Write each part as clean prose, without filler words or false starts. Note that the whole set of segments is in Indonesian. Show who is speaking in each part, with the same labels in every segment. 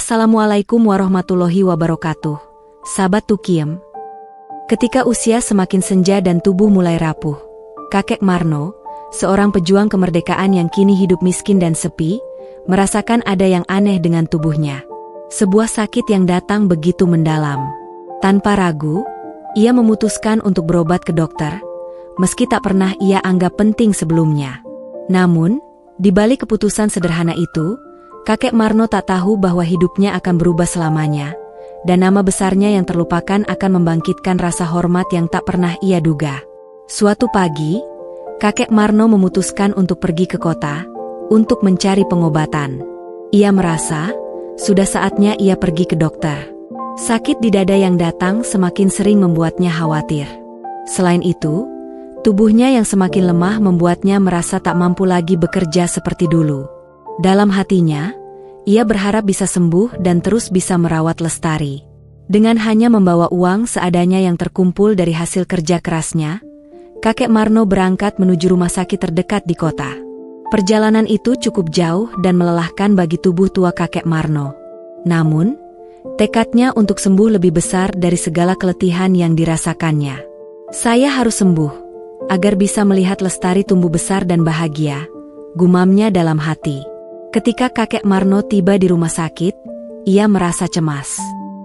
Speaker 1: Assalamualaikum warahmatullahi wabarakatuh. Sahabat Tukiem. Ketika usia semakin senja dan tubuh mulai rapuh, kakek Marno, seorang pejuang kemerdekaan yang kini hidup miskin dan sepi, merasakan ada yang aneh dengan tubuhnya. Sebuah sakit yang datang begitu mendalam. Tanpa ragu, ia memutuskan untuk berobat ke dokter, meski tak pernah ia anggap penting sebelumnya. Namun, di balik keputusan sederhana itu, kakek Marno tak tahu bahwa hidupnya akan berubah selamanya, dan nama besarnya yang terlupakan akan membangkitkan rasa hormat yang tak pernah ia duga. Suatu pagi, kakek Marno memutuskan untuk pergi ke kota, untuk mencari pengobatan. Ia merasa, sudah saatnya ia pergi ke dokter. Sakit di dada yang datang semakin sering membuatnya khawatir. Selain itu, tubuhnya yang semakin lemah membuatnya merasa tak mampu lagi bekerja seperti dulu. Dalam hatinya, ia berharap bisa sembuh dan terus bisa merawat Lestari. Dengan hanya membawa uang seadanya yang terkumpul dari hasil kerja kerasnya, kakek Marno berangkat menuju rumah sakit terdekat di kota. Perjalanan itu cukup jauh dan melelahkan bagi tubuh tua kakek Marno. Namun, tekadnya untuk sembuh lebih besar dari segala keletihan yang dirasakannya. Saya harus sembuh, agar bisa melihat Lestari tumbuh besar dan bahagia, gumamnya dalam hati. Ketika kakek Marno tiba di rumah sakit, ia merasa cemas.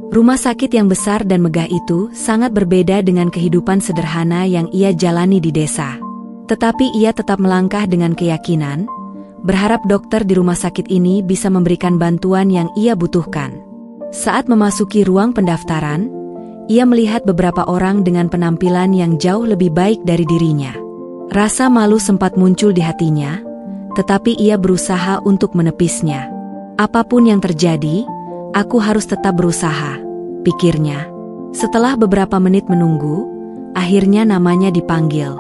Speaker 1: Rumah sakit yang besar dan megah itu sangat berbeda dengan kehidupan sederhana yang ia jalani di desa. Tetapi ia tetap melangkah dengan keyakinan, berharap dokter di rumah sakit ini bisa memberikan bantuan yang ia butuhkan. Saat memasuki ruang pendaftaran, ia melihat beberapa orang dengan penampilan yang jauh lebih baik dari dirinya. Rasa malu sempat muncul di hatinya, tetapi ia berusaha untuk menepisnya. Apapun yang terjadi, aku harus tetap berusaha, pikirnya. Setelah beberapa menit menunggu, akhirnya namanya dipanggil.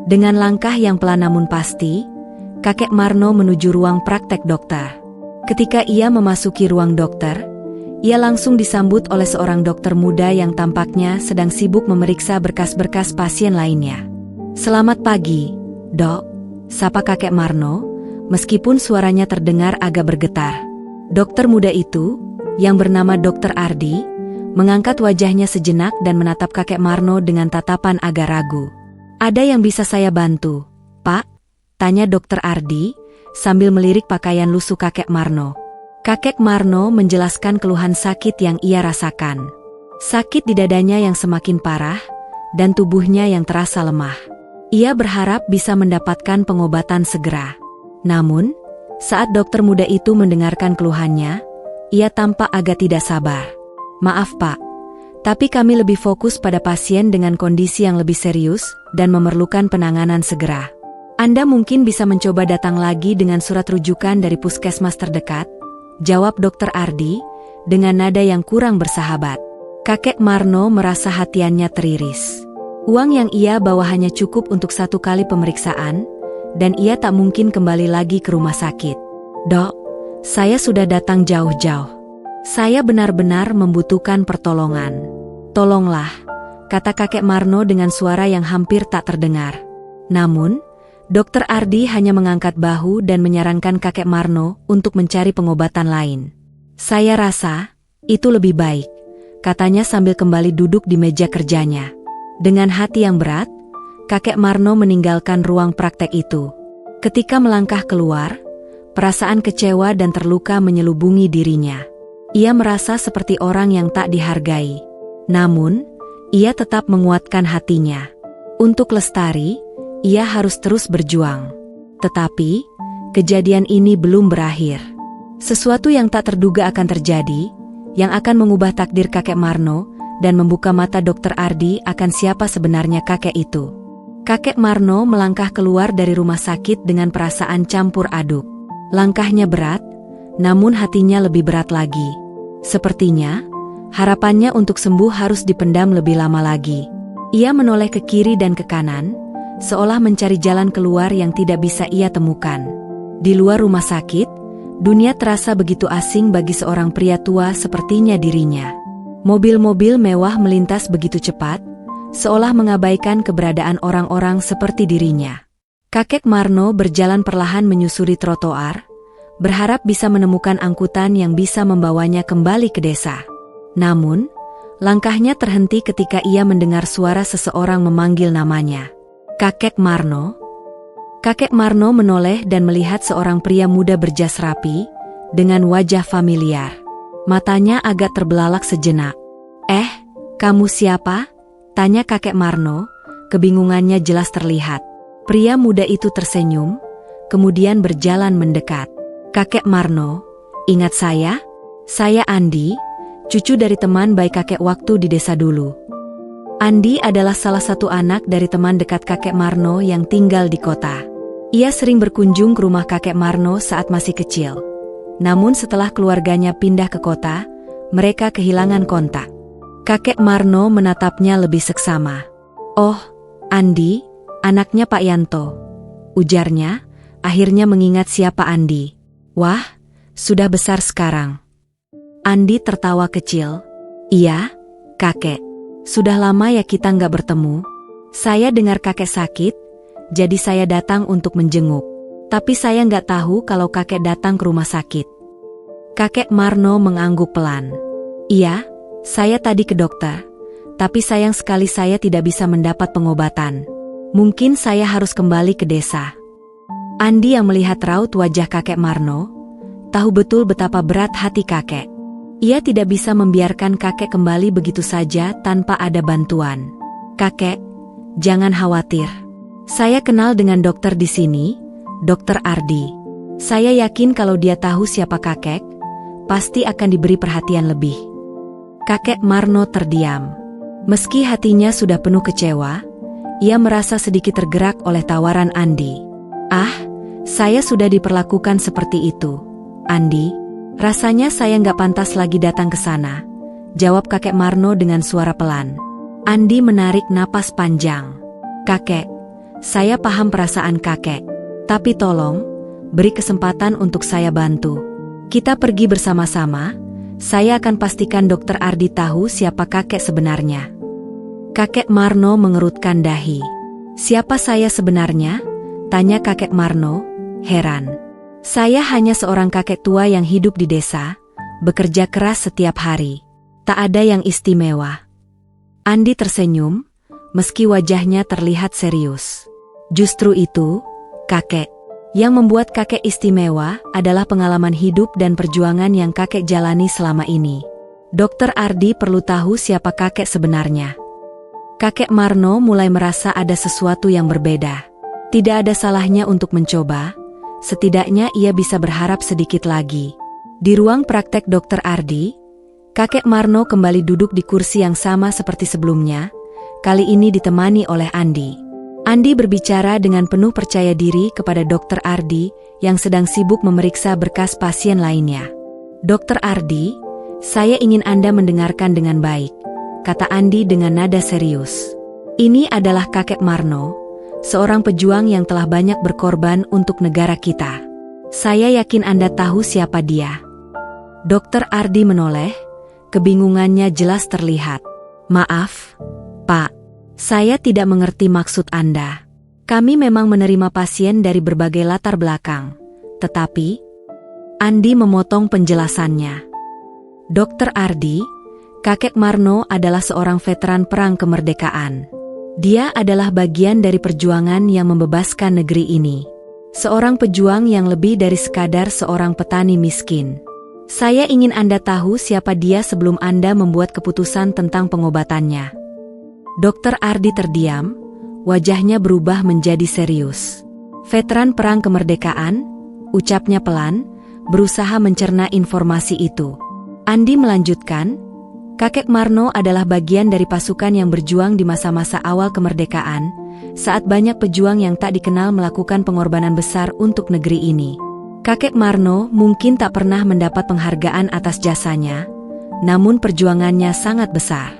Speaker 1: Dengan langkah yang pelan namun pasti, kakek Marno menuju ruang praktek dokter. Ketika ia memasuki ruang dokter, ia langsung disambut oleh seorang dokter muda yang tampaknya sedang sibuk memeriksa berkas-berkas pasien lainnya. "Selamat pagi, Dok," sapa kakek Marno, meskipun suaranya terdengar agak bergetar. Dokter muda itu, yang bernama Dr. Ardi, mengangkat wajahnya sejenak dan menatap kakek Marno dengan tatapan agak ragu. "Ada yang bisa saya bantu, Pak?" tanya Dr. Ardi, sambil melirik pakaian lusuh kakek Marno. Kakek Marno menjelaskan keluhan sakit yang ia rasakan. Sakit di dadanya yang semakin parah, dan tubuhnya yang terasa lemah. Ia berharap bisa mendapatkan pengobatan segera. Namun, saat dokter muda itu mendengarkan keluhannya, ia tampak agak tidak sabar. "Maaf Pak, tapi kami lebih fokus pada pasien dengan kondisi yang lebih serius dan memerlukan penanganan segera. Anda mungkin bisa mencoba datang lagi dengan surat rujukan dari puskesmas terdekat," jawab Dr. Ardi, dengan nada yang kurang bersahabat. Kakek Marno merasa hatiannya teriris. Uang yang ia bawa hanya cukup untuk 1 kali pemeriksaan, dan ia tak mungkin kembali lagi ke rumah sakit. "Dok, saya sudah datang jauh-jauh. Saya benar-benar membutuhkan pertolongan. Tolonglah," kata kakek Marno dengan suara yang hampir tak terdengar. Namun, Dr. Ardi hanya mengangkat bahu dan menyarankan kakek Marno untuk mencari pengobatan lain. "Saya rasa, itu lebih baik," katanya sambil kembali duduk di meja kerjanya. Dengan hati yang berat, kakek Marno meninggalkan ruang praktek itu. Ketika melangkah keluar, perasaan kecewa dan terluka menyelubungi dirinya. Ia merasa seperti orang yang tak dihargai. Namun, ia tetap menguatkan hatinya. Untuk Lestari, ia harus terus berjuang. Tetapi, kejadian ini belum berakhir. Sesuatu yang tak terduga akan terjadi, yang akan mengubah takdir kakek Marno, dan membuka mata Dr. Ardi akan siapa sebenarnya kakek itu. Kakek Marno melangkah keluar dari rumah sakit dengan perasaan campur aduk. Langkahnya berat, namun hatinya lebih berat lagi. Sepertinya, harapannya untuk sembuh harus dipendam lebih lama lagi. Ia menoleh ke kiri dan ke kanan, seolah mencari jalan keluar yang tidak bisa ia temukan. Di luar rumah sakit, dunia terasa begitu asing bagi seorang pria tua sepertinya dirinya. Mobil-mobil mewah melintas begitu cepat, seolah mengabaikan keberadaan orang-orang seperti dirinya. Kakek Marno berjalan perlahan menyusuri trotoar, berharap bisa menemukan angkutan yang bisa membawanya kembali ke desa. Namun, langkahnya terhenti ketika ia mendengar suara seseorang memanggil namanya. Kakek Marno. Kakek Marno menoleh dan melihat seorang pria muda berjas rapi, dengan wajah familiar. Matanya agak terbelalak sejenak. Kamu siapa?" tanya kakek Marno, kebingungannya jelas terlihat. Pria muda itu tersenyum, kemudian berjalan mendekat. "Kakek Marno, ingat saya? Saya Andi, cucu dari teman baik kakek waktu di desa dulu." Andi adalah salah satu anak dari teman dekat kakek Marno yang tinggal di kota. Ia sering berkunjung ke rumah kakek Marno saat masih kecil. Namun setelah keluarganya pindah ke kota, mereka kehilangan kontak. Kakek Marno menatapnya lebih seksama. "Oh, Andi, anaknya Pak Yanto," ujarnya, akhirnya mengingat siapa Andi. "Wah, sudah besar sekarang." Andi tertawa kecil. "Iya, kakek. Sudah lama ya kita nggak bertemu. Saya dengar kakek sakit, jadi saya datang untuk menjenguk. Tapi saya nggak tahu kalau kakek datang ke rumah sakit." Kakek Marno mengangguk pelan. "Iya, saya tadi ke dokter, tapi sayang sekali saya tidak bisa mendapat pengobatan. Mungkin saya harus kembali ke desa." Andi yang melihat raut wajah kakek Marno, tahu betul betapa berat hati kakek. Ia tidak bisa membiarkan kakek kembali begitu saja tanpa ada bantuan. "Kakek, jangan khawatir. Saya kenal dengan dokter di sini, Dokter Ardi. Saya yakin kalau dia tahu siapa kakek, pasti akan diberi perhatian lebih." Kakek Marno terdiam. Meski hatinya sudah penuh kecewa, ia merasa sedikit tergerak oleh tawaran Andi. Saya sudah diperlakukan seperti itu, Andi. Rasanya saya nggak pantas lagi datang ke sana," jawab kakek Marno dengan suara pelan. Andi menarik napas panjang. "Kakek, saya paham perasaan kakek. Tapi tolong, beri kesempatan untuk saya bantu. Kita pergi bersama-sama, saya akan pastikan Dokter Ardi tahu siapa kakek sebenarnya." Kakek Marno mengerutkan dahi. "Siapa saya sebenarnya?" tanya kakek Marno, heran. "Saya hanya seorang kakek tua yang hidup di desa, bekerja keras setiap hari. Tak ada yang istimewa." Andi tersenyum, meski wajahnya terlihat serius. "Justru itu, kakek. Yang membuat kakek istimewa adalah pengalaman hidup dan perjuangan yang kakek jalani selama ini. Dokter Ardi perlu tahu siapa kakek sebenarnya." Kakek Marno mulai merasa ada sesuatu yang berbeda. Tidak ada salahnya untuk mencoba, setidaknya ia bisa berharap sedikit lagi. Di ruang praktek Dokter Ardi, kakek Marno kembali duduk di kursi yang sama seperti sebelumnya, kali ini ditemani oleh Andi. Andi berbicara dengan penuh percaya diri kepada Dokter Ardi yang sedang sibuk memeriksa berkas pasien lainnya. "Dokter Ardi, saya ingin Anda mendengarkan dengan baik," kata Andi dengan nada serius. "Ini adalah kakek Marno, seorang pejuang yang telah banyak berkorban untuk negara kita. Saya yakin Anda tahu siapa dia." Dokter Ardi menoleh, kebingungannya jelas terlihat. "Maaf, Pak. Saya tidak mengerti maksud Anda. Kami memang menerima pasien dari berbagai latar belakang, tetapi..." Andi memotong penjelasannya. "Dokter Ardi, kakek Marno adalah seorang veteran perang kemerdekaan. Dia adalah bagian dari perjuangan yang membebaskan negeri ini. Seorang pejuang yang lebih dari sekadar seorang petani miskin. Saya ingin Anda tahu siapa dia sebelum Anda membuat keputusan tentang pengobatannya." Dokter Ardi terdiam, wajahnya berubah menjadi serius. "Veteran perang kemerdekaan," ucapnya pelan, berusaha mencerna informasi itu. Andi melanjutkan, "Kakek Marno adalah bagian dari pasukan yang berjuang di masa-masa awal kemerdekaan, saat banyak pejuang yang tak dikenal melakukan pengorbanan besar untuk negeri ini. Kakek Marno mungkin tak pernah mendapat penghargaan atas jasanya, namun perjuangannya sangat besar.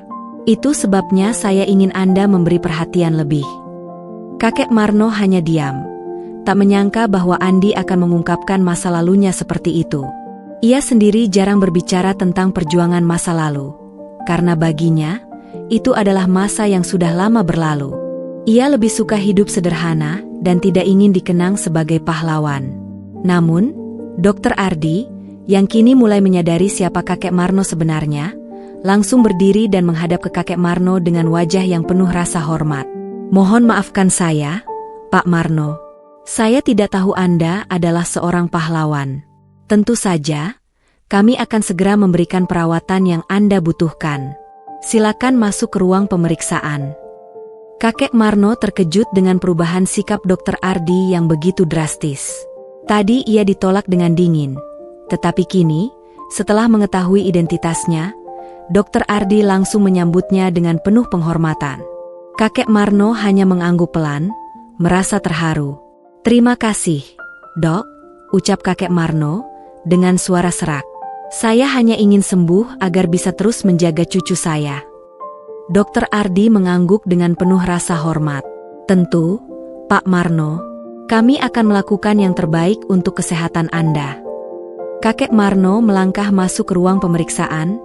Speaker 1: Itu sebabnya saya ingin Anda memberi perhatian lebih." Kakek Marno hanya diam, tak menyangka bahwa Andi akan mengungkapkan masa lalunya seperti itu. Ia sendiri jarang berbicara tentang perjuangan masa lalu, karena baginya, itu adalah masa yang sudah lama berlalu. Ia lebih suka hidup sederhana dan tidak ingin dikenang sebagai pahlawan. Namun, Dr. Ardi, yang kini mulai menyadari siapa kakek Marno sebenarnya, langsung berdiri dan menghadap ke kakek Marno dengan wajah yang penuh rasa hormat. "Mohon maafkan saya, Pak Marno. Saya tidak tahu Anda adalah seorang pahlawan. Tentu saja, kami akan segera memberikan perawatan yang Anda butuhkan. Silakan masuk ke ruang pemeriksaan." Kakek Marno terkejut dengan perubahan sikap Dr. Ardi yang begitu drastis. Tadi ia ditolak dengan dingin, tetapi kini, setelah mengetahui identitasnya, Dr. Ardi langsung menyambutnya dengan penuh penghormatan. Kakek Marno hanya mengangguk pelan, merasa terharu. "Terima kasih, Dok," ucap kakek Marno dengan suara serak. "Saya hanya ingin sembuh agar bisa terus menjaga cucu saya." Dr. Ardi mengangguk dengan penuh rasa hormat. "Tentu, Pak Marno, kami akan melakukan yang terbaik untuk kesehatan Anda." Kakek Marno melangkah masuk ke ruang pemeriksaan,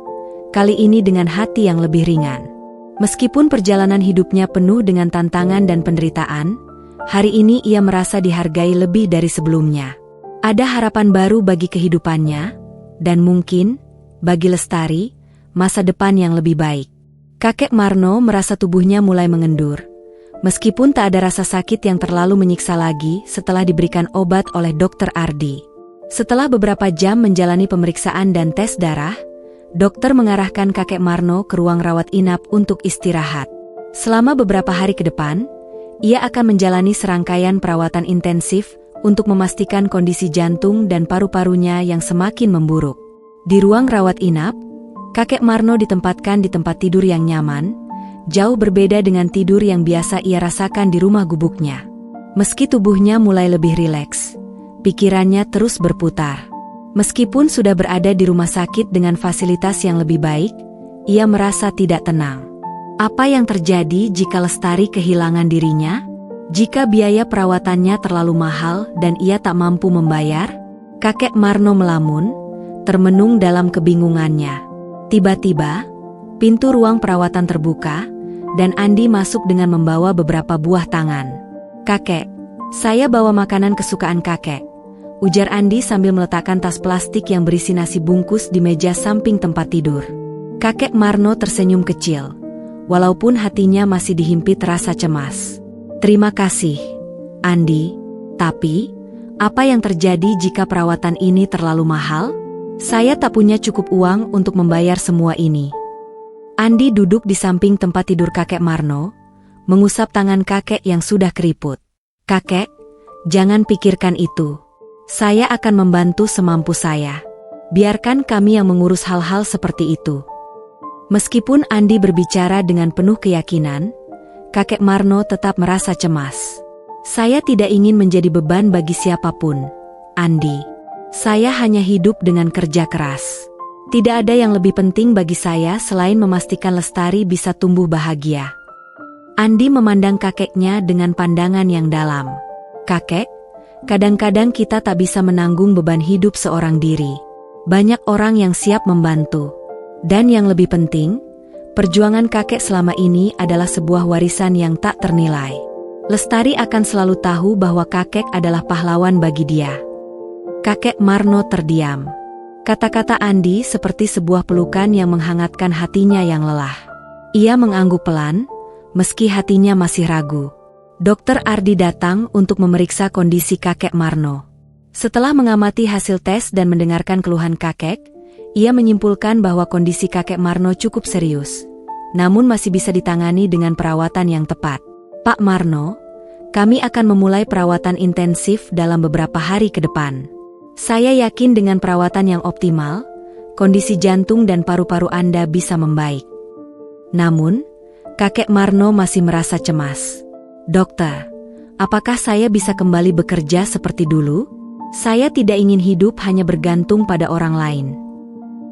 Speaker 1: kali ini dengan hati yang lebih ringan. Meskipun perjalanan hidupnya penuh dengan tantangan dan penderitaan, hari ini ia merasa dihargai lebih dari sebelumnya. Ada harapan baru bagi kehidupannya, dan mungkin, bagi Lestari, masa depan yang lebih baik. Kakek Marno merasa tubuhnya mulai mengendur. Meskipun tak ada rasa sakit yang terlalu menyiksa lagi setelah diberikan obat oleh Dr. Ardi. Setelah beberapa jam menjalani pemeriksaan dan tes darah, dokter mengarahkan kakek Marno ke ruang rawat inap untuk istirahat. Selama beberapa hari ke depan, ia akan menjalani serangkaian perawatan intensif untuk memastikan kondisi jantung dan paru-parunya yang semakin memburuk. Di ruang rawat inap, kakek Marno ditempatkan di tempat tidur yang nyaman, jauh berbeda dengan tidur yang biasa ia rasakan di rumah gubuknya. Meski tubuhnya mulai lebih rileks, pikirannya terus berputar. Meskipun sudah berada di rumah sakit dengan fasilitas yang lebih baik, ia merasa tidak tenang. Apa yang terjadi jika Lestari kehilangan dirinya? Jika biaya perawatannya terlalu mahal dan ia tak mampu membayar? Kakek Marno melamun, termenung dalam kebingungannya. Tiba-tiba, pintu ruang perawatan terbuka, dan Andi masuk dengan membawa beberapa buah tangan. "Kakek, saya bawa makanan kesukaan kakek," ujar Andi sambil meletakkan tas plastik yang berisi nasi bungkus di meja samping tempat tidur. Kakek Marno tersenyum kecil, walaupun hatinya masih dihimpit rasa cemas. "Terima kasih, Andi. Tapi, apa yang terjadi jika perawatan ini terlalu mahal? Saya tak punya cukup uang untuk membayar semua ini." Andi duduk di samping tempat tidur kakek Marno, mengusap tangan kakek yang sudah keriput. "Kakek, jangan pikirkan itu. Saya akan membantu semampu saya. Biarkan kami yang mengurus hal-hal seperti itu." Meskipun Andi berbicara dengan penuh keyakinan, kakek Marno tetap merasa cemas. "Saya tidak ingin menjadi beban bagi siapapun, Andi. Saya hanya hidup dengan kerja keras. Tidak ada yang lebih penting bagi saya selain memastikan Lestari bisa tumbuh bahagia." Andi memandang kakeknya dengan pandangan yang dalam. "Kakek, kadang-kadang kita tak bisa menanggung beban hidup seorang diri. Banyak orang yang siap membantu. Dan yang lebih penting, perjuangan kakek selama ini adalah sebuah warisan yang tak ternilai. Lestari akan selalu tahu bahwa kakek adalah pahlawan bagi dia." Kakek Marno terdiam. Kata-kata Andi seperti sebuah pelukan yang menghangatkan hatinya yang lelah. Ia mengangguk pelan, meski hatinya masih ragu. Dr. Ardi datang untuk memeriksa kondisi kakek Marno. Setelah mengamati hasil tes dan mendengarkan keluhan kakek, ia menyimpulkan bahwa kondisi kakek Marno cukup serius, namun masih bisa ditangani dengan perawatan yang tepat. "Pak Marno, kami akan memulai perawatan intensif dalam beberapa hari ke depan. Saya yakin dengan perawatan yang optimal, kondisi jantung dan paru-paru Anda bisa membaik." Namun, kakek Marno masih merasa cemas. "Dokter, apakah saya bisa kembali bekerja seperti dulu? Saya tidak ingin hidup hanya bergantung pada orang lain."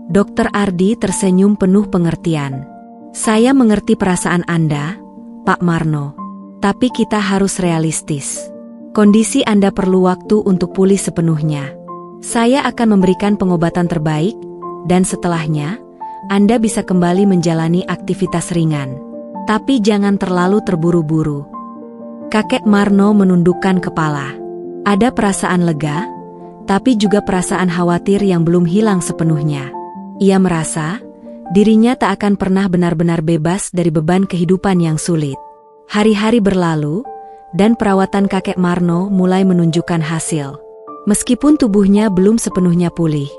Speaker 1: Dr. Ardi tersenyum penuh pengertian. "Saya mengerti perasaan Anda, Pak Marno. Tapi kita harus realistis. Kondisi Anda perlu waktu untuk pulih sepenuhnya. Saya akan memberikan pengobatan terbaik, dan setelahnya, Anda bisa kembali menjalani aktivitas ringan. Tapi jangan terlalu terburu-buru." Kakek Marno menundukkan kepala. Ada perasaan lega, tapi juga perasaan khawatir yang belum hilang sepenuhnya. Ia merasa dirinya tak akan pernah benar-benar bebas dari beban kehidupan yang sulit. Hari-hari berlalu, dan perawatan kakek Marno mulai menunjukkan hasil. Meskipun tubuhnya belum sepenuhnya pulih,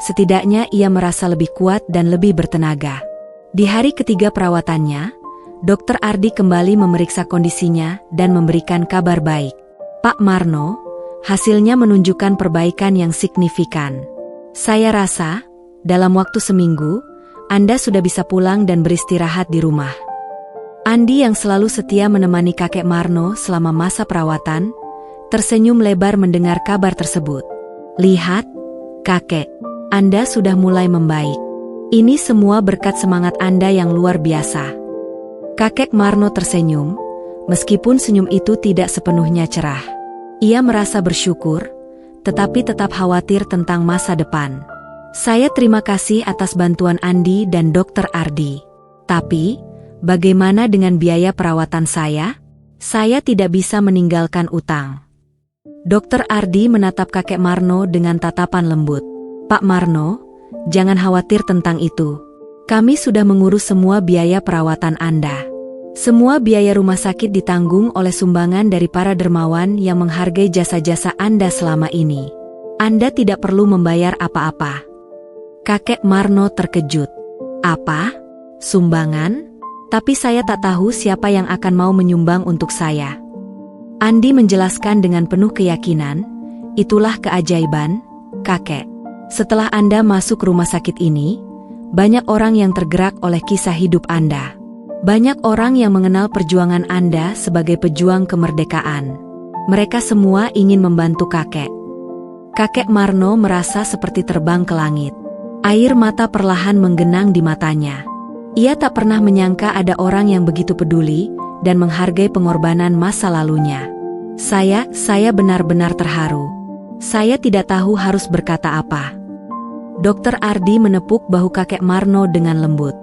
Speaker 1: setidaknya ia merasa lebih kuat dan lebih bertenaga. Di hari ketiga perawatannya, Dokter Ardi kembali memeriksa kondisinya dan memberikan kabar baik. Pak Marno, hasilnya menunjukkan perbaikan yang signifikan. Saya rasa, dalam waktu seminggu, Anda sudah bisa pulang dan beristirahat di rumah. Andi yang selalu setia menemani kakek Marno selama masa perawatan, tersenyum lebar mendengar kabar tersebut. Lihat, kakek, Anda sudah mulai membaik. Ini semua berkat semangat Anda yang luar biasa. Kakek Marno tersenyum, meskipun senyum itu tidak sepenuhnya cerah. Ia merasa bersyukur, tetapi tetap khawatir tentang masa depan. Saya terima kasih atas bantuan Andi dan Dokter Ardi. Tapi, bagaimana dengan biaya perawatan saya? Saya tidak bisa meninggalkan utang. Dokter Ardi menatap kakek Marno dengan tatapan lembut. Pak Marno, jangan khawatir tentang itu. Kami sudah mengurus semua biaya perawatan Anda. Semua biaya rumah sakit ditanggung oleh sumbangan dari para dermawan yang menghargai jasa-jasa Anda selama ini. Anda tidak perlu membayar apa-apa. Kakek Marno terkejut. Apa? Sumbangan? Tapi saya tak tahu siapa yang akan mau menyumbang untuk saya. Andi menjelaskan dengan penuh keyakinan, itulah keajaiban, kakek. Setelah Anda masuk rumah sakit ini, banyak orang yang tergerak oleh kisah hidup Anda. Banyak orang yang mengenal perjuangan Anda sebagai pejuang kemerdekaan. Mereka semua ingin membantu kakek. Kakek Marno merasa seperti terbang ke langit. Air mata perlahan menggenang di matanya. Ia tak pernah menyangka ada orang yang begitu peduli dan menghargai pengorbanan masa lalunya. Saya benar-benar terharu. Saya tidak tahu harus berkata apa. Dokter Ardi menepuk bahu kakek Marno dengan lembut.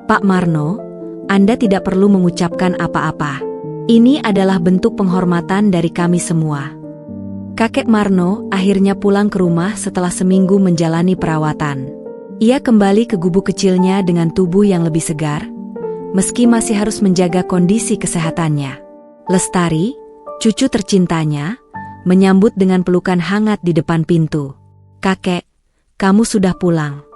Speaker 1: Pak Marno, Anda tidak perlu mengucapkan apa-apa. Ini adalah bentuk penghormatan dari kami semua. Kakek Marno akhirnya pulang ke rumah setelah seminggu menjalani perawatan. Ia kembali ke gubuk kecilnya dengan tubuh yang lebih segar, meski masih harus menjaga kondisi kesehatannya. Lestari, cucu tercintanya, menyambut dengan pelukan hangat di depan pintu. Kakek, kamu sudah pulang.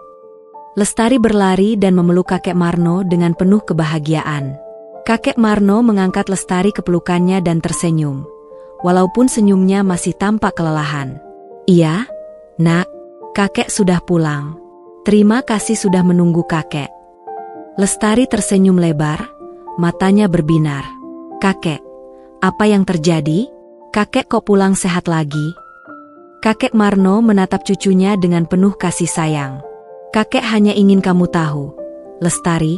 Speaker 1: Lestari berlari dan memeluk kakek Marno dengan penuh kebahagiaan. Kakek Marno mengangkat Lestari ke pelukannya dan tersenyum, walaupun senyumnya masih tampak kelelahan. Iya, nak, kakek sudah pulang. Terima kasih sudah menunggu kakek. Lestari tersenyum lebar, matanya berbinar. Kakek, apa yang terjadi? Kakek kok pulang sehat lagi? Kakek Marno menatap cucunya dengan penuh kasih sayang. Kakek hanya ingin kamu tahu, Lestari,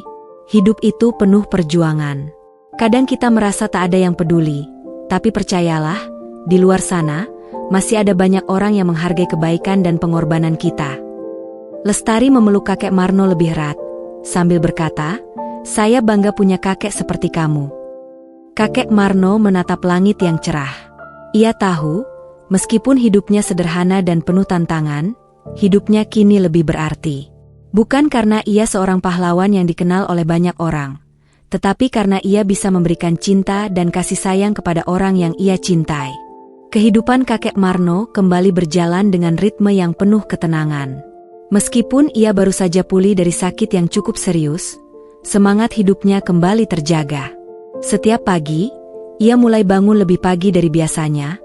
Speaker 1: hidup itu penuh perjuangan. Kadang kita merasa tak ada yang peduli, tapi percayalah, di luar sana, masih ada banyak orang yang menghargai kebaikan dan pengorbanan kita. Lestari memeluk kakek Marno lebih erat, sambil berkata, saya bangga punya kakek seperti kamu. Kakek Marno menatap langit yang cerah. Ia tahu, meskipun hidupnya sederhana dan penuh tantangan, hidupnya kini lebih berarti. Bukan karena ia seorang pahlawan yang dikenal oleh banyak orang, tetapi karena ia bisa memberikan cinta dan kasih sayang kepada orang yang ia cintai. Kehidupan kakek Marno kembali berjalan dengan ritme yang penuh ketenangan. Meskipun ia baru saja pulih dari sakit yang cukup serius, semangat hidupnya kembali terjaga. Setiap pagi, ia mulai bangun lebih pagi dari biasanya,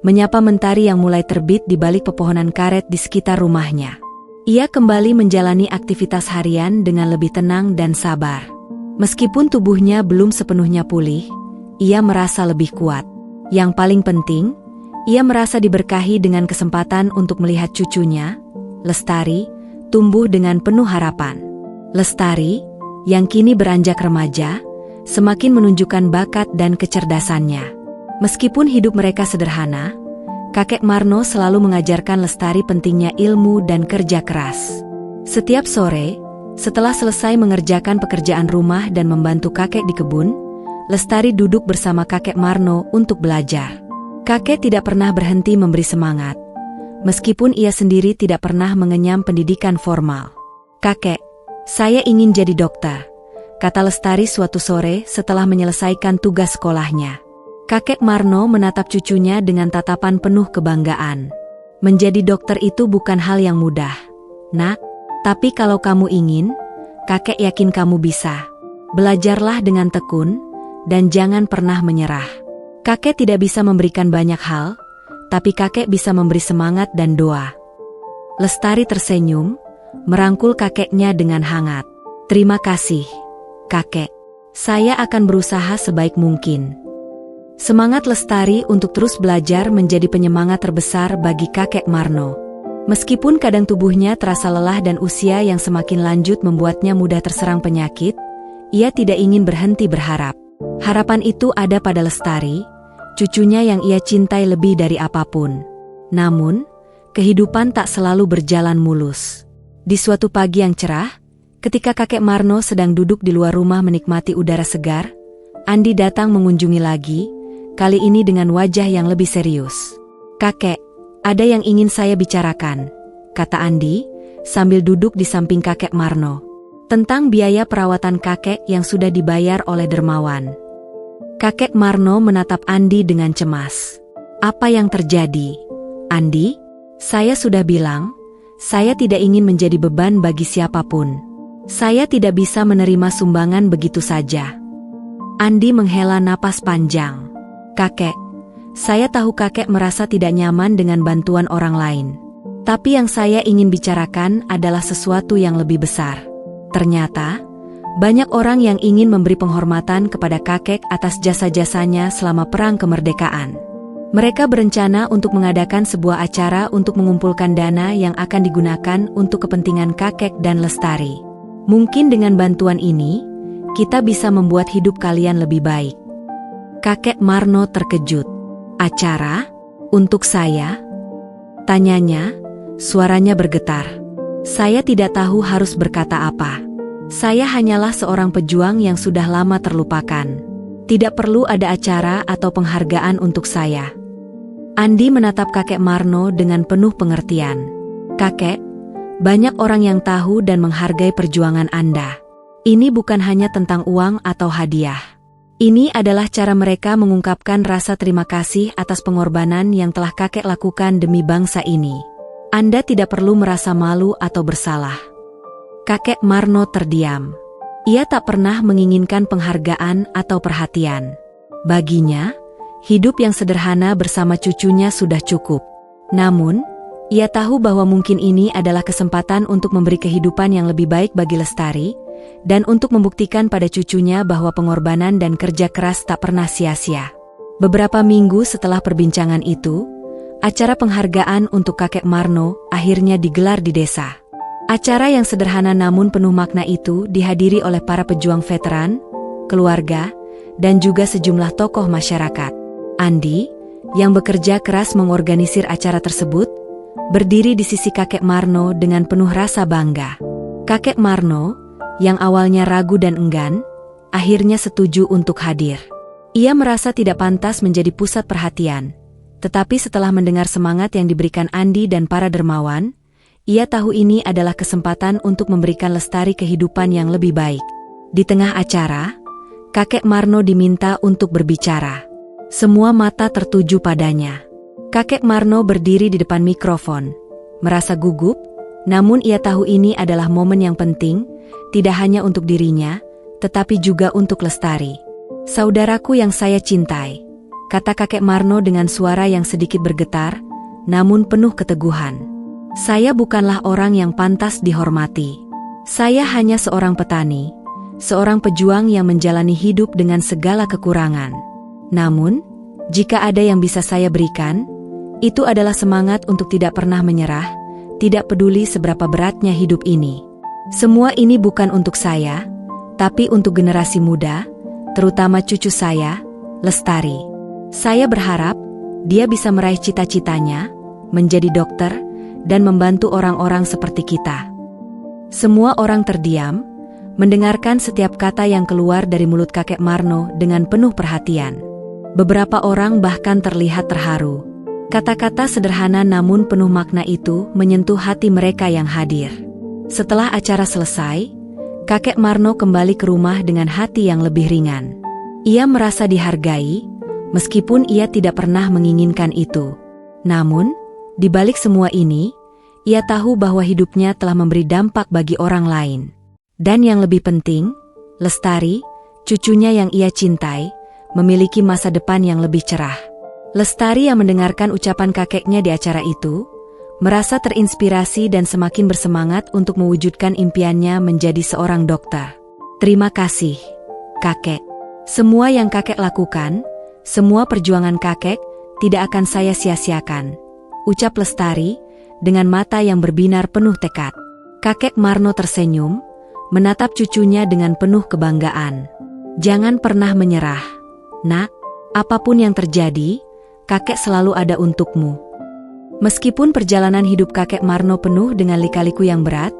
Speaker 1: menyapa mentari yang mulai terbit di balik pepohonan karet di sekitar rumahnya. Ia kembali menjalani aktivitas harian dengan lebih tenang dan sabar. Meskipun tubuhnya belum sepenuhnya pulih, ia merasa lebih kuat. Yang paling penting, ia merasa diberkahi dengan kesempatan untuk melihat cucunya, Lestari, tumbuh dengan penuh harapan. Lestari, yang kini beranjak remaja, semakin menunjukkan bakat dan kecerdasannya. Meskipun hidup mereka sederhana, kakek Marno selalu mengajarkan Lestari pentingnya ilmu dan kerja keras. Setiap sore, setelah selesai mengerjakan pekerjaan rumah dan membantu kakek di kebun, Lestari duduk bersama kakek Marno untuk belajar. Kakek tidak pernah berhenti memberi semangat, meskipun ia sendiri tidak pernah mengenyam pendidikan formal. "Kakek, saya ingin jadi dokter," kata Lestari suatu sore setelah menyelesaikan tugas sekolahnya. Kakek Marno menatap cucunya dengan tatapan penuh kebanggaan. "Menjadi dokter itu bukan hal yang mudah, Nak. Tapi kalau kamu ingin, kakek yakin kamu bisa. Belajarlah dengan tekun, dan jangan pernah menyerah." Kakek tidak bisa memberikan banyak hal, tapi kakek bisa memberi semangat dan doa. Lestari tersenyum, merangkul kakeknya dengan hangat. "Terima kasih, kakek. Saya akan berusaha sebaik mungkin." Semangat Lestari untuk terus belajar menjadi penyemangat terbesar bagi kakek Marno. Meskipun kadang tubuhnya terasa lelah dan usia yang semakin lanjut membuatnya mudah terserang penyakit, ia tidak ingin berhenti berharap. Harapan itu ada pada Lestari, cucunya yang ia cintai lebih dari apapun. Namun, kehidupan tak selalu berjalan mulus. Di suatu pagi yang cerah, ketika kakek Marno sedang duduk di luar rumah menikmati udara segar, Andi datang mengunjungi lagi, kali ini dengan wajah yang lebih serius. "Kakek, ada yang ingin saya bicarakan," kata Andi, sambil duduk di samping kakek Marno. "Tentang biaya perawatan kakek yang sudah dibayar oleh dermawan." Kakek Marno menatap Andi dengan cemas. "Apa yang terjadi, Andi?" "Saya sudah bilang, saya tidak ingin menjadi beban bagi siapapun. Saya tidak bisa menerima sumbangan begitu saja." Andi menghela napas panjang. "Kakek, saya tahu kakek merasa tidak nyaman dengan bantuan orang lain. Tapi yang saya ingin bicarakan adalah sesuatu yang lebih besar. Ternyata, banyak orang yang ingin memberi penghormatan kepada kakek atas jasa-jasanya selama Perang Kemerdekaan. Mereka berencana untuk mengadakan sebuah acara untuk mengumpulkan dana yang akan digunakan untuk kepentingan kakek dan Lestari. Mungkin dengan bantuan ini, kita bisa membuat hidup kalian lebih baik." Kakek Marno terkejut. "Acara? Untuk saya?" tanyanya, suaranya bergetar. "Saya tidak tahu harus berkata apa. Saya hanyalah seorang pejuang yang sudah lama terlupakan. Tidak perlu ada acara atau penghargaan untuk saya." Andi menatap kakek Marno dengan penuh pengertian. "Kakek, banyak orang yang tahu dan menghargai perjuangan Anda. Ini bukan hanya tentang uang atau hadiah. Ini adalah cara mereka mengungkapkan rasa terima kasih atas pengorbanan yang telah kakek lakukan demi bangsa ini. Anda tidak perlu merasa malu atau bersalah." Kakek Marno terdiam. Ia tak pernah menginginkan penghargaan atau perhatian. Baginya, hidup yang sederhana bersama cucunya sudah cukup. Namun, ia tahu bahwa mungkin ini adalah kesempatan untuk memberi kehidupan yang lebih baik bagi Lestari, dan untuk membuktikan pada cucunya bahwa pengorbanan dan kerja keras tak pernah sia-sia. Beberapa minggu setelah perbincangan itu, acara penghargaan untuk kakek Marno akhirnya digelar di desa. Acara yang sederhana namun penuh makna itu dihadiri oleh para pejuang veteran, keluarga, dan juga sejumlah tokoh masyarakat. Andi, yang bekerja keras mengorganisir acara tersebut, berdiri di sisi kakek Marno dengan penuh rasa bangga. Kakek Marno, yang awalnya ragu dan enggan, akhirnya setuju untuk hadir. Ia merasa tidak pantas menjadi pusat perhatian, tetapi setelah mendengar semangat yang diberikan Andi dan para dermawan, ia tahu ini adalah kesempatan untuk memberikan Lestari kehidupan yang lebih baik. Di tengah acara, kakek Marno diminta untuk berbicara. Semua mata tertuju padanya. Kakek Marno berdiri di depan mikrofon, merasa gugup, namun ia tahu ini adalah momen yang penting, tidak hanya untuk dirinya, tetapi juga untuk Lestari. "Saudaraku yang saya cintai," kata kakek Marno dengan suara yang sedikit bergetar, namun penuh keteguhan. "Saya bukanlah orang yang pantas dihormati. Saya hanya seorang petani, seorang pejuang yang menjalani hidup dengan segala kekurangan. Namun, jika ada yang bisa saya berikan, itu adalah semangat untuk tidak pernah menyerah, tidak peduli seberapa beratnya hidup ini. Semua ini bukan untuk saya, tapi untuk generasi muda, terutama cucu saya, Lestari. Saya berharap dia bisa meraih cita-citanya, menjadi dokter, dan membantu orang-orang seperti kita." Semua orang terdiam, mendengarkan setiap kata yang keluar dari mulut kakek Marno dengan penuh perhatian. Beberapa orang bahkan terlihat terharu. Kata-kata sederhana namun penuh makna itu menyentuh hati mereka yang hadir. Setelah acara selesai, kakek Marno kembali ke rumah dengan hati yang lebih ringan. Ia merasa dihargai, meskipun ia tidak pernah menginginkan itu. Namun, di balik semua ini, ia tahu bahwa hidupnya telah memberi dampak bagi orang lain. Dan yang lebih penting, Lestari, cucunya yang ia cintai, memiliki masa depan yang lebih cerah. Lestari yang mendengarkan ucapan kakeknya di acara itu, merasa terinspirasi dan semakin bersemangat untuk mewujudkan impiannya menjadi seorang dokter. Terima kasih, kakek. Semua yang kakek lakukan, semua perjuangan kakek, tidak akan saya sia-siakan, ucap Lestari dengan mata yang berbinar penuh tekad. Kakek Marno tersenyum, menatap cucunya dengan penuh kebanggaan. Jangan pernah menyerah, nak. Apapun yang terjadi, kakek selalu ada untukmu. Meskipun perjalanan hidup kakek Marno penuh dengan lika-liku yang berat,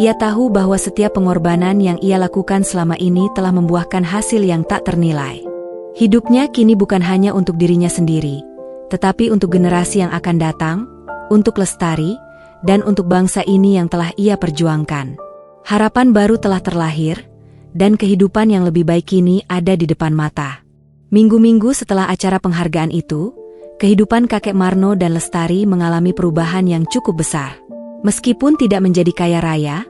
Speaker 1: ia tahu bahwa setiap pengorbanan yang ia lakukan selama ini telah membuahkan hasil yang tak ternilai. Hidupnya kini bukan hanya untuk dirinya sendiri, tetapi untuk generasi yang akan datang, untuk Lestari, dan untuk bangsa ini yang telah ia perjuangkan. Harapan baru telah terlahir, dan kehidupan yang lebih baik kini ada di depan mata. Minggu-minggu setelah acara penghargaan itu, kehidupan kakek Marno dan Lestari mengalami perubahan yang cukup besar. Meskipun tidak menjadi kaya raya,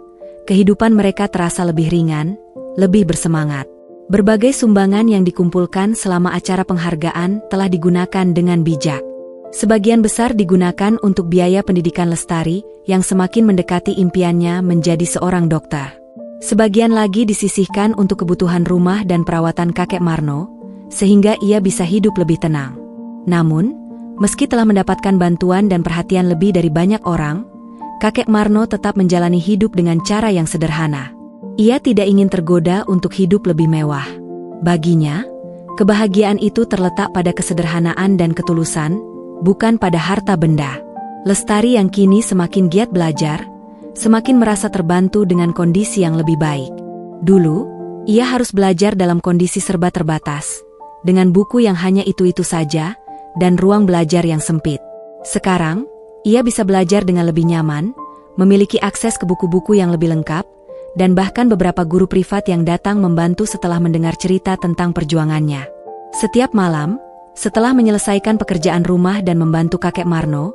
Speaker 1: kehidupan mereka terasa lebih ringan, lebih bersemangat. Berbagai sumbangan yang dikumpulkan selama acara penghargaan telah digunakan dengan bijak. Sebagian besar digunakan untuk biaya pendidikan Lestari yang semakin mendekati impiannya menjadi seorang dokter. Sebagian lagi disisihkan untuk kebutuhan rumah dan perawatan kakek Marno, sehingga ia bisa hidup lebih tenang. Namun, meski telah mendapatkan bantuan dan perhatian lebih dari banyak orang, kakek Marno tetap menjalani hidup dengan cara yang sederhana. Ia tidak ingin tergoda untuk hidup lebih mewah. Baginya, kebahagiaan itu terletak pada kesederhanaan dan ketulusan, bukan pada harta benda. Lestari yang kini semakin giat belajar, semakin merasa terbantu dengan kondisi yang lebih baik. Dulu, ia harus belajar dalam kondisi serba terbatas, dengan buku yang hanya itu-itu saja, dan ruang belajar yang sempit. Sekarang, ia bisa belajar dengan lebih nyaman, memiliki akses ke buku-buku yang lebih lengkap, dan bahkan beberapa guru privat yang datang membantu setelah mendengar cerita tentang perjuangannya. Setiap malam, setelah menyelesaikan pekerjaan rumah dan membantu kakek Marno,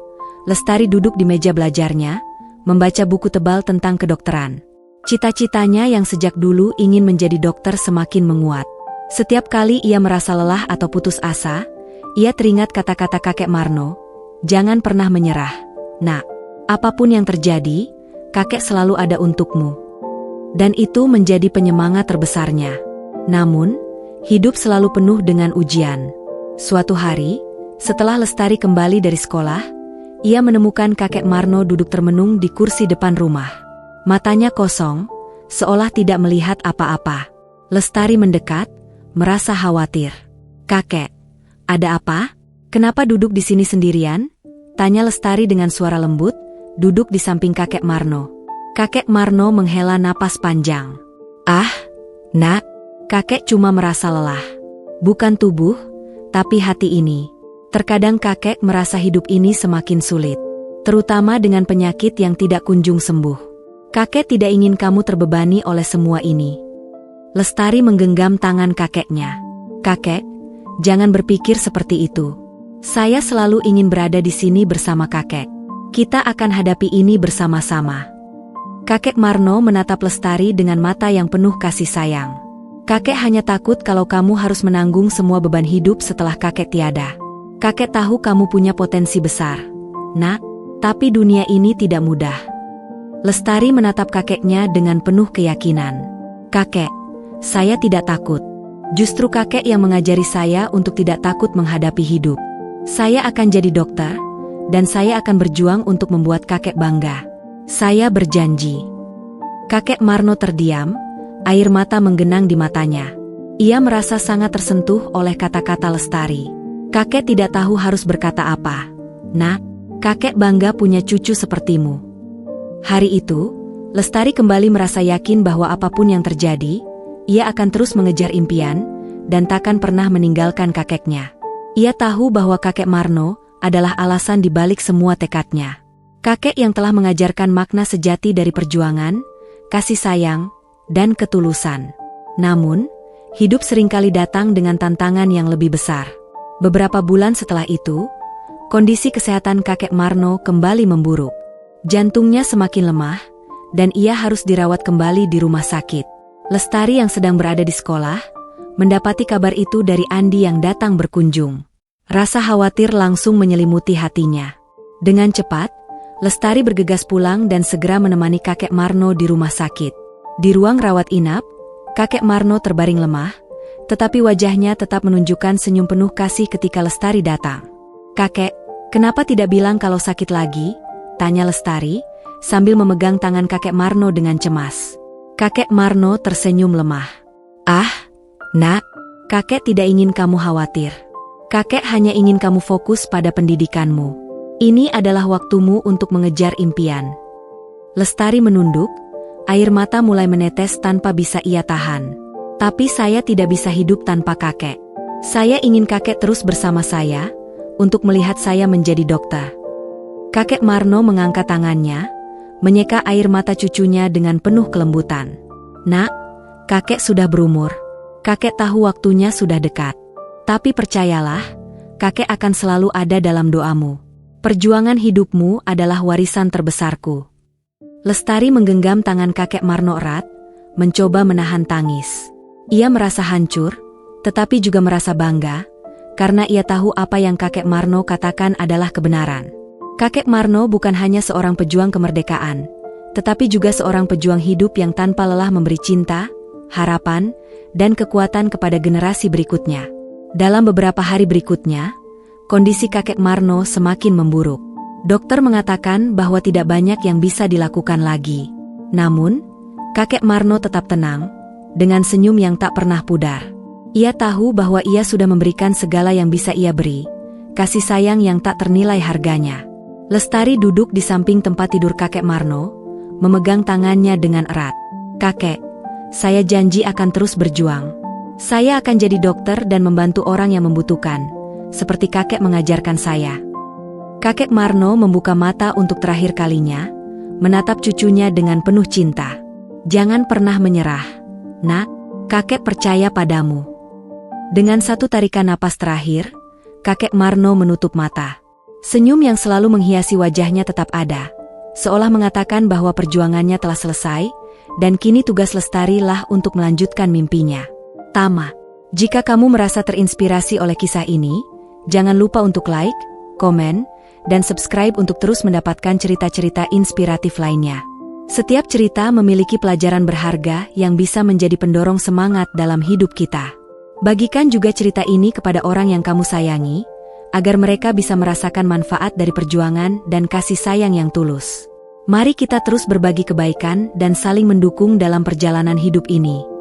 Speaker 1: Lestari duduk di meja belajarnya, membaca buku tebal tentang kedokteran. Cita-citanya yang sejak dulu ingin menjadi dokter semakin menguat. Setiap kali ia merasa lelah atau putus asa, ia teringat kata-kata kakek Marno, "Jangan pernah menyerah, nak. Apapun yang terjadi, kakek selalu ada untukmu." Dan itu menjadi penyemangat terbesarnya. Namun, hidup selalu penuh dengan ujian. Suatu hari, setelah Lestari kembali dari sekolah, ia menemukan kakek Marno duduk termenung di kursi depan rumah. Matanya kosong, seolah tidak melihat apa-apa. Lestari mendekat, merasa khawatir. "Kakek, ada apa? Kenapa duduk di sini sendirian?" tanya Lestari dengan suara lembut, duduk di samping kakek Marno. Kakek Marno menghela napas panjang. "Ah, nak, kakek cuma merasa lelah. Bukan tubuh, tapi hati ini. Terkadang kakek merasa hidup ini semakin sulit, terutama dengan penyakit yang tidak kunjung sembuh. Kakek tidak ingin kamu terbebani oleh semua ini." Lestari menggenggam tangan kakeknya. "Kakek, jangan berpikir seperti itu. Saya selalu ingin berada di sini bersama kakek. Kita akan hadapi ini bersama-sama." Kakek Marno menatap Lestari dengan mata yang penuh kasih sayang. "Kakek hanya takut kalau kamu harus menanggung semua beban hidup setelah kakek tiada. Kakek tahu kamu punya potensi besar, nak, tapi dunia ini tidak mudah." Lestari menatap kakeknya dengan penuh keyakinan. "Kakek, saya tidak takut. Justru kakek yang mengajari saya untuk tidak takut menghadapi hidup. Saya akan jadi dokter, dan saya akan berjuang untuk membuat kakek bangga. Saya berjanji." Kakek Marno terdiam, air mata menggenang di matanya. Ia merasa sangat tersentuh oleh kata-kata Lestari. Kakek tidak tahu harus berkata apa. "Nak, kakek bangga punya cucu sepertimu." Hari itu, Lestari kembali merasa yakin bahwa apapun yang terjadi, ia akan terus mengejar impian, dan takkan pernah meninggalkan kakeknya. Ia tahu bahwa kakek Marno adalah alasan di balik semua tekadnya. Kakek yang telah mengajarkan makna sejati dari perjuangan, kasih sayang, dan ketulusan. Namun, hidup seringkali datang dengan tantangan yang lebih besar. Beberapa bulan setelah itu, kondisi kesehatan kakek Marno kembali memburuk. Jantungnya semakin lemah, dan ia harus dirawat kembali di rumah sakit. Lestari yang sedang berada di sekolah, mendapati kabar itu dari Andi yang datang berkunjung. Rasa khawatir langsung menyelimuti hatinya. Dengan cepat, Lestari bergegas pulang dan segera menemani kakek Marno di rumah sakit. Di ruang rawat inap, kakek Marno terbaring lemah, tetapi wajahnya tetap menunjukkan senyum penuh kasih ketika Lestari datang. "Kakek, kenapa tidak bilang kalau sakit lagi?" tanya Lestari, sambil memegang tangan kakek Marno dengan cemas. Kakek Marno tersenyum lemah. "Ah, nak, kakek tidak ingin kamu khawatir. Kakek hanya ingin kamu fokus pada pendidikanmu. Ini adalah waktumu untuk mengejar impian." Lestari menunduk, air mata mulai menetes tanpa bisa ia tahan. "Tapi saya tidak bisa hidup tanpa kakek. Saya ingin kakek terus bersama saya, untuk melihat saya menjadi dokter." Kakek Marno mengangkat tangannya, menyeka air mata cucunya dengan penuh kelembutan. "Nak, kakek sudah berumur. Kakek tahu waktunya sudah dekat. Tapi percayalah, kakek akan selalu ada dalam doamu. Perjuangan hidupmu adalah warisan terbesarku." Lestari menggenggam tangan kakek Marno erat, mencoba menahan tangis. Ia merasa hancur, tetapi juga merasa bangga, karena ia tahu apa yang kakek Marno katakan adalah kebenaran. Kakek Marno bukan hanya seorang pejuang kemerdekaan, tetapi juga seorang pejuang hidup yang tanpa lelah memberi cinta, harapan, dan kekuatan kepada generasi berikutnya. Dalam beberapa hari berikutnya, kondisi kakek Marno semakin memburuk. Dokter mengatakan bahwa tidak banyak yang bisa dilakukan lagi. Namun, kakek Marno tetap tenang, dengan senyum yang tak pernah pudar. Ia tahu bahwa ia sudah memberikan segala yang bisa ia beri, kasih sayang yang tak ternilai harganya. Lestari duduk di samping tempat tidur kakek Marno, memegang tangannya dengan erat. "Kakek, saya janji akan terus berjuang. Saya akan jadi dokter dan membantu orang yang membutuhkan, seperti kakek mengajarkan saya." Kakek Marno membuka mata untuk terakhir kalinya, menatap cucunya dengan penuh cinta. "Jangan pernah menyerah, nak, kakek percaya padamu." Dengan satu tarikan napas terakhir, kakek Marno menutup mata. Senyum yang selalu menghiasi wajahnya tetap ada, seolah mengatakan bahwa perjuangannya telah selesai, dan kini tugas Lestari lah untuk melanjutkan mimpinya. Tamat. Jika kamu merasa terinspirasi oleh kisah ini, jangan lupa untuk like, komen, dan subscribe untuk terus mendapatkan cerita-cerita inspiratif lainnya. Setiap cerita memiliki pelajaran berharga yang bisa menjadi pendorong semangat dalam hidup kita. Bagikan juga cerita ini kepada orang yang kamu sayangi, agar mereka bisa merasakan manfaat dari perjuangan dan kasih sayang yang tulus. Mari kita terus berbagi kebaikan dan saling mendukung dalam perjalanan hidup ini.